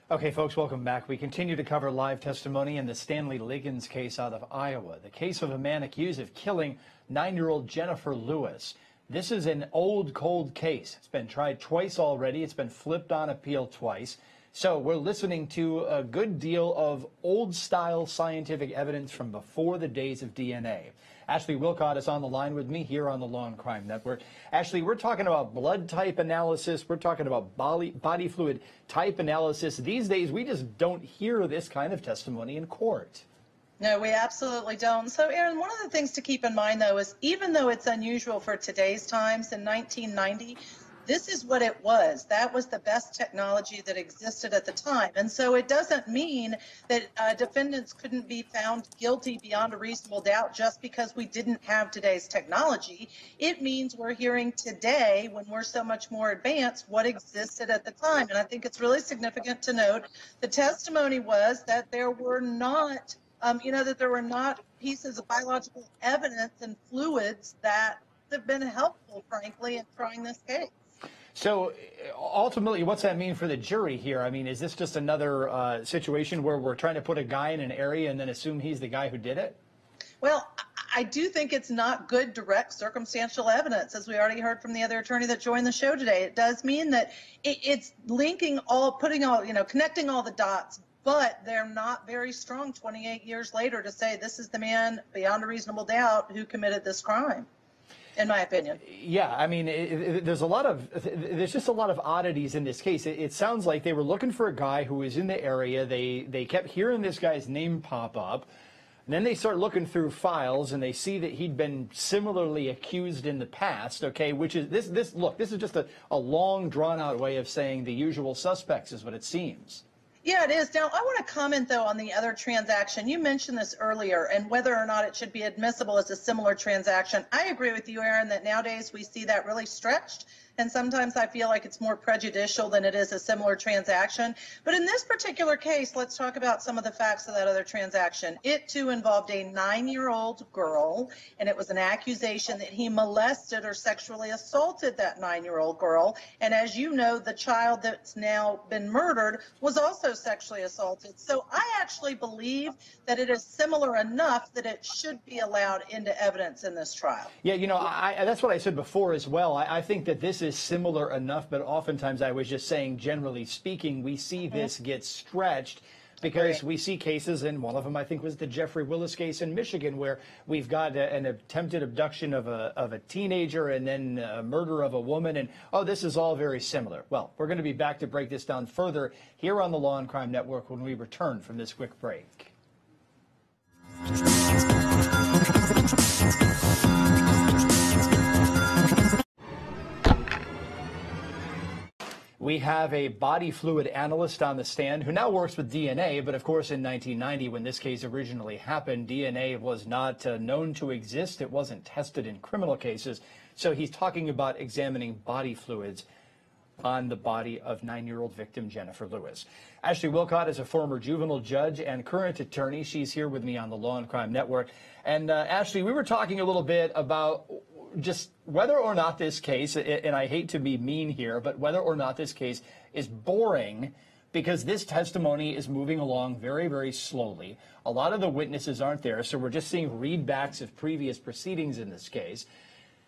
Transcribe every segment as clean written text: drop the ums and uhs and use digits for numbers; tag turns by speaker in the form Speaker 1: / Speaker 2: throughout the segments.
Speaker 1: Okay, folks, welcome back. We continue to cover live testimony in the Stanley Liggins case out of Iowa, the case of a man accused of killing 9-year-old Jennifer Lewis. This is an old, cold case. It's been tried twice already. It's been flipped on appeal twice. So we're listening to a good deal of old-style scientific evidence from before the days of DNA. Ashley Willcott is on the line with me here on the Law&Crime Network. Ashley, we're talking about blood type analysis. We're talking about body fluid type analysis. These days, we just don't hear this kind of testimony in court.
Speaker 2: No, we absolutely don't. So, Aaron, one of the things to keep in mind, though, is even though it's unusual for today's times, in 1990, this is what it was. That was the best technology that existed at the time. And so it doesn't mean that defendants couldn't be found guilty beyond a reasonable doubt just because we didn't have today's technology. It means we're hearing today, when we're so much more advanced, what existed at the time. And I think it's really significant to note the testimony was that there were not, that there were not pieces of biological evidence and fluids that have been helpful, frankly, in trying this case.
Speaker 1: So ultimately, what's that mean for the jury here? I mean, is this just another situation where we're trying to put a guy in an area and then assume he's the guy who did it?
Speaker 2: Well, I do think it's not good direct circumstantial evidence, as we already heard from the other attorney that joined the show today. It does mean that it's linking all, connecting all the dots, but they're not very strong 28 years later to say this is the man beyond a reasonable doubt who committed this crime, in my opinion.
Speaker 1: Yeah, I mean, there's just a lot of oddities in this case. It sounds like they were looking for a guy who was in the area. They kept hearing this guy's name pop up. And then they start looking through files and they see that he'd been similarly accused in the past, okay, which is this is just a long drawn out way of saying the usual suspects is what it seems.
Speaker 2: Yeah, it is. Now, I want to comment, though, on the other transaction. You mentioned this earlier, and whether or not it should be admissible as a similar transaction. I agree with you, Aaron, that nowadays we see that really stretched, and sometimes I feel like it's more prejudicial than it is a similar transaction. But in this particular case, let's talk about some of the facts of that other transaction. It, too, involved a 9-year-old girl, and it was an accusation that he molested or sexually assaulted that 9-year-old girl. And as you know, the child that's now been murdered was also sexually assaulted. So I actually believe that it is similar enough that it should be allowed into evidence in this trial.
Speaker 1: Yeah, that's what I said before as well. I think that this is similar enough, but oftentimes I was just saying, generally speaking, we see this get stretched because we see cases, and one of them I think was the Jeffrey Willis case in Michigan, where we've got an attempted abduction of a teenager and then a murder of a woman, and this is all very similar. Well, we're going to be back to break this down further here on the Law&Crime Network when we return from this quick break. We have a body fluid analyst on the stand who now works with DNA, but of course in 1990, when this case originally happened, DNA was not known to exist. It wasn't tested in criminal cases. So he's talking about examining body fluids on the body of 9-year-old victim Jennifer Lewis. Ashley Willcott is a former juvenile judge and current attorney. She's here with me on the Law&Crime Network. And Ashley, we were talking a little bit about just whether or not this case, and I hate to be mean here, but whether or not this case is boring, because this testimony is moving along very, very slowly. A lot of the witnesses aren't there, so we're just seeing readbacks of previous proceedings in this case.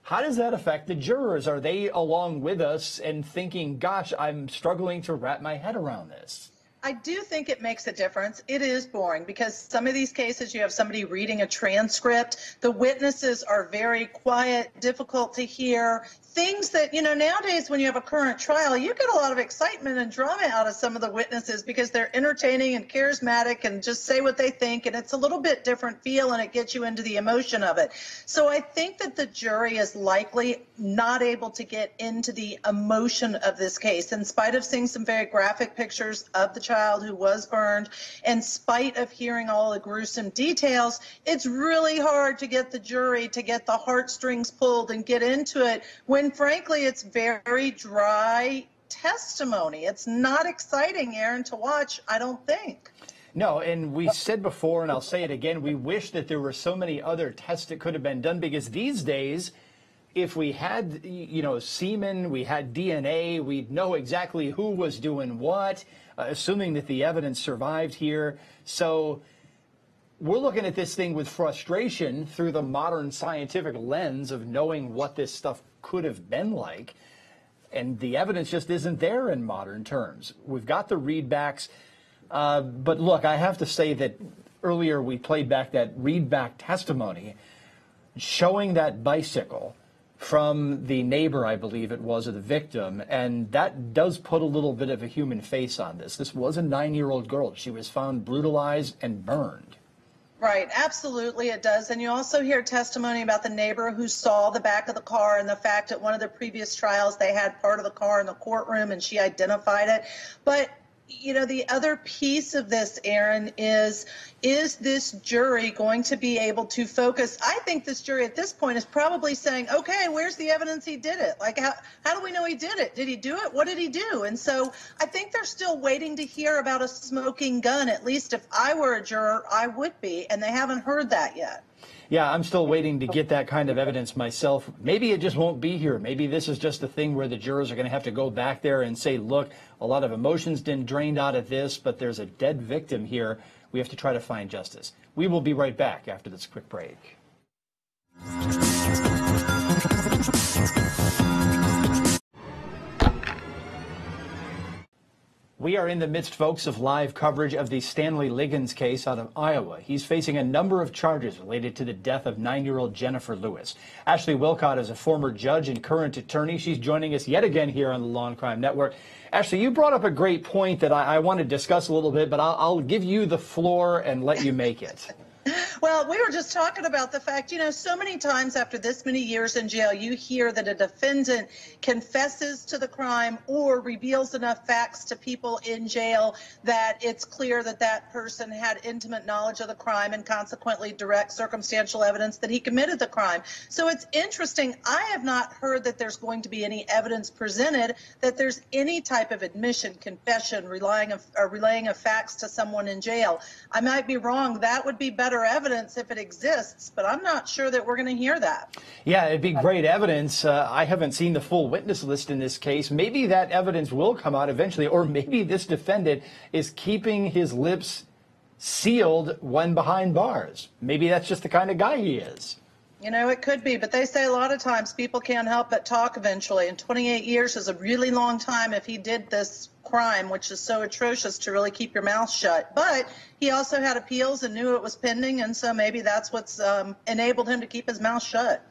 Speaker 1: How does that affect the jurors? Are they along with us and thinking, gosh, I'm struggling to wrap my head around this?
Speaker 2: I do think it makes a difference. It is boring because some of these cases you have somebody reading a transcript. The witnesses are very quiet, difficult to hear. Things that, nowadays when you have a current trial, you get a lot of excitement and drama out of some of the witnesses because they're entertaining and charismatic and just say what they think, and it's a little bit different feel and it gets you into the emotion of it. So I think that the jury is likely not able to get into the emotion of this case, in spite of seeing some very graphic pictures of the child who was burned, in spite of hearing all the gruesome details. It's really hard to get the jury to get the heartstrings pulled and get into it when frankly, it's very dry testimony. It's not exciting, Aaron, to watch, I don't think.
Speaker 1: No, and we said before, and I'll say it again, we wish that there were so many other tests that could have been done, because these days, if we had, semen, we had DNA, we'd know exactly who was doing what. assuming that the evidence survived here. So we're looking at this thing with frustration through the modern scientific lens of knowing what this stuff could have been like. And the evidence just isn't there in modern terms. We've got the readbacks. But look, I have to say that earlier we played back that readback testimony showing that bicycle from the neighbor, I believe it was, of the victim. And that does put a little bit of a human face on this. This was a 9-year-old girl. She was found brutalized and burned.
Speaker 2: Right, absolutely it does. And you also hear testimony about the neighbor who saw the back of the car and the fact that one of the previous trials they had part of the car in the courtroom and she identified it. But you know, the other piece of this, Aaron, is this jury going to be able to focus? I think this jury at this point is probably saying, okay, where's the evidence he did it? Like, how do we know he did it? Did he do it? What did he do? And so I think they're still waiting to hear about a smoking gun. At least if I were a juror, I would be, and they haven't heard that yet.
Speaker 1: Yeah, I'm still waiting to get that kind of evidence myself. Maybe it just won't be here. Maybe this is just a thing where the jurors are going to have to go back there and say, look, a lot of emotions been drained out of this, but there's a dead victim here. We have to try to find justice. We will be right back after this quick break. We are in the midst, folks, of live coverage of the Stanley Liggins case out of Iowa. He's facing a number of charges related to the death of 9-year-old Jennifer Lewis. Ashley Willcott is a former judge and current attorney. She's joining us yet again here on the Law&Crime Network. Ashley, you brought up a great point that I want to discuss a little bit, but I'll give you the floor and let you make it.
Speaker 2: Well, we were just talking about the fact, you know, so many times after this many years in jail, you hear that a defendant confesses to the crime or reveals enough facts to people in jail that it's clear that that person had intimate knowledge of the crime and consequently direct circumstantial evidence that he committed the crime. So it's interesting. I have not heard that there's going to be any evidence presented that there's any type of admission, confession, relaying of facts to someone in jail. I might be wrong. That would be better evidence if it exists, but I'm not sure that we're going to hear that.
Speaker 1: Yeah, it'd be great evidence. I haven't seen the full witness list in this case. Maybe that evidence will come out eventually, or maybe this defendant is keeping his lips sealed when behind bars. Maybe that's just the kind of guy he is.
Speaker 2: You know, it could be, but they say a lot of times people can't help but talk eventually, and 28 years is a really long time if he did this crime, which is so atrocious, to really keep your mouth shut. But he also had appeals and knew it was pending, and so maybe that's what's enabled him to keep his mouth shut.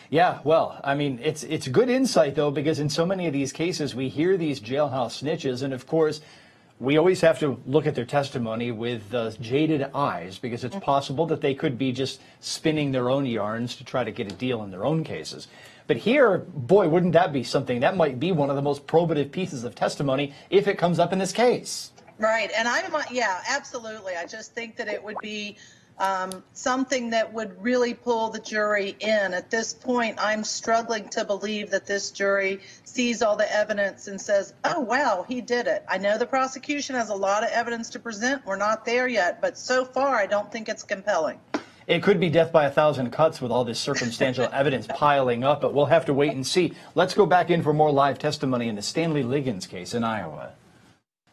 Speaker 1: Yeah, well, I mean, it's good insight, though, because in so many of these cases, we hear these jailhouse snitches, and of course, we always have to look at their testimony with jaded eyes, because it's possible that they could be just spinning their own yarns to try to get a deal in their own cases. But here, boy, wouldn't that be something? That might be one of the most probative pieces of testimony if it comes up in this case.
Speaker 2: Right, and yeah, absolutely. I just think that it would be something that would really pull the jury in. At this point, I'm struggling to believe that this jury sees all the evidence and says, oh, wow, he did it. I know the prosecution has a lot of evidence to present. We're not there yet, but so far, I don't think it's compelling.
Speaker 1: It could be death by 1,000 cuts with all this circumstantial evidence piling up, but we'll have to wait and see. Let's go back in for more live testimony in the Stanley Liggins case in Iowa.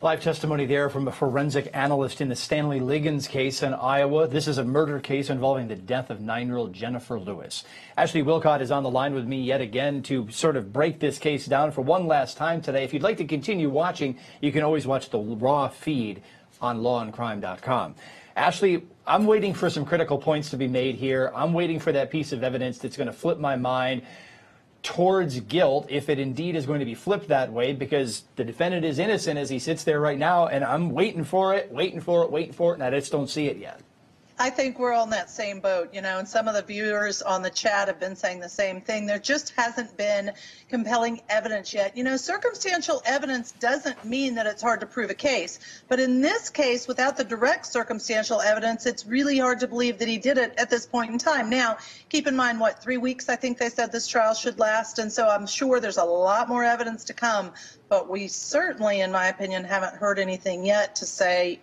Speaker 1: Live testimony there from a forensic analyst in the Stanley Liggins case in Iowa. This is a murder case involving the death of 9-year-old Jennifer Lewis. Ashley Willcott is on the line with me yet again to sort of break this case down for one last time today. If you'd like to continue watching, you can always watch the raw feed on lawandcrime.com. Ashley, I'm waiting for some critical points to be made here. I'm waiting for that piece of evidence that's going to flip my mind towards guilt, if it indeed is going to be flipped that way, because the defendant is innocent as he sits there right now, and I'm waiting for it, and I just don't see it yet.
Speaker 2: I think we're on that same boat, you know, and some of the viewers on the chat have been saying the same thing. There just hasn't been compelling evidence yet. You know, circumstantial evidence doesn't mean that it's hard to prove a case. But in this case, without the direct circumstantial evidence, it's really hard to believe that he did it at this point in time. Now, keep in mind, what, 3 weeks, I think they said this trial should last. And so I'm sure there's a lot more evidence to come. But we certainly, in my opinion, haven't heard anything yet to say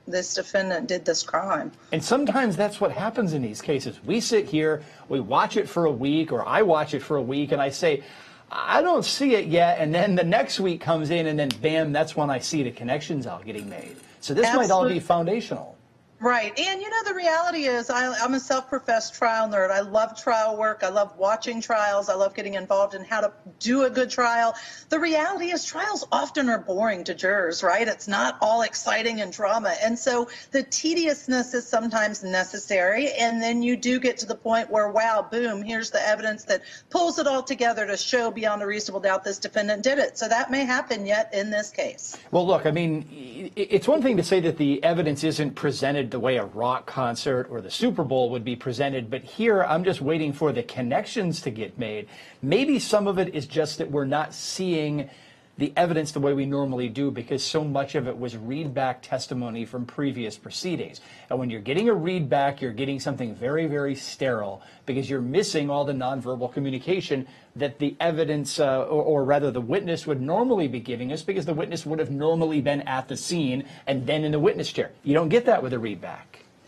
Speaker 2: this defendant did this crime.
Speaker 1: And sometimes that's what happens in these cases. We sit here, we watch it for a week, or I watch it for a week, and I say, I don't see it yet. And then the next week comes in, and then bam, that's when I see the connections out getting made. So this might all be foundational.
Speaker 2: Right. And, you know, the reality is I'm a self-professed trial nerd. I love trial work. I love watching trials. I love getting involved in how to do a good trial. The reality is trials often are boring to jurors, right? It's not all exciting and drama. And so the tediousness is sometimes necessary. And then you do get to the point where, wow, boom, here's the evidence that pulls it all together to show beyond a reasonable doubt this defendant did it. So that may happen yet in this case.
Speaker 1: Well, look, I mean, it's one thing to say that the evidence isn't presented the way a rock concert or the Super Bowl would be presented, but here I'm just waiting for the connections to get made. Maybe some of it is just that we're not seeing the evidence the way we normally do because so much of it was readback testimony from previous proceedings. And when you're getting a readback, you're getting something very, very sterile because you're missing all the nonverbal communication that the evidence, or rather the witness would normally be giving us because the witness would have normally been at the scene and then in the witness chair. You don't get that with a readback.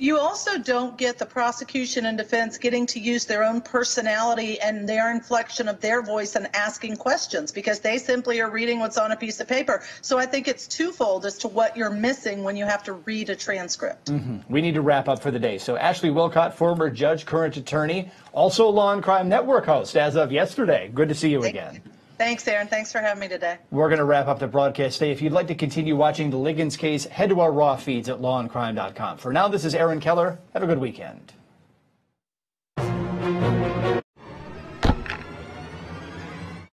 Speaker 2: You also don't get the prosecution and defense getting to use their own personality and their inflection of their voice and asking questions because they simply are reading what's on a piece of paper. So I think it's twofold as to what you're missing when you have to read a transcript.
Speaker 1: We need to wrap up for the day. So Ashley Willcott, former judge, current attorney, also Law and Crime Network host as of yesterday. Good to see you again.
Speaker 2: Thanks, Aaron. Thanks for having me today.
Speaker 1: We're going to wrap up the broadcast today. If you'd like to continue watching the Liggins case, head to our raw feeds at lawandcrime.com. For now, this is Aaron Keller. Have a good weekend.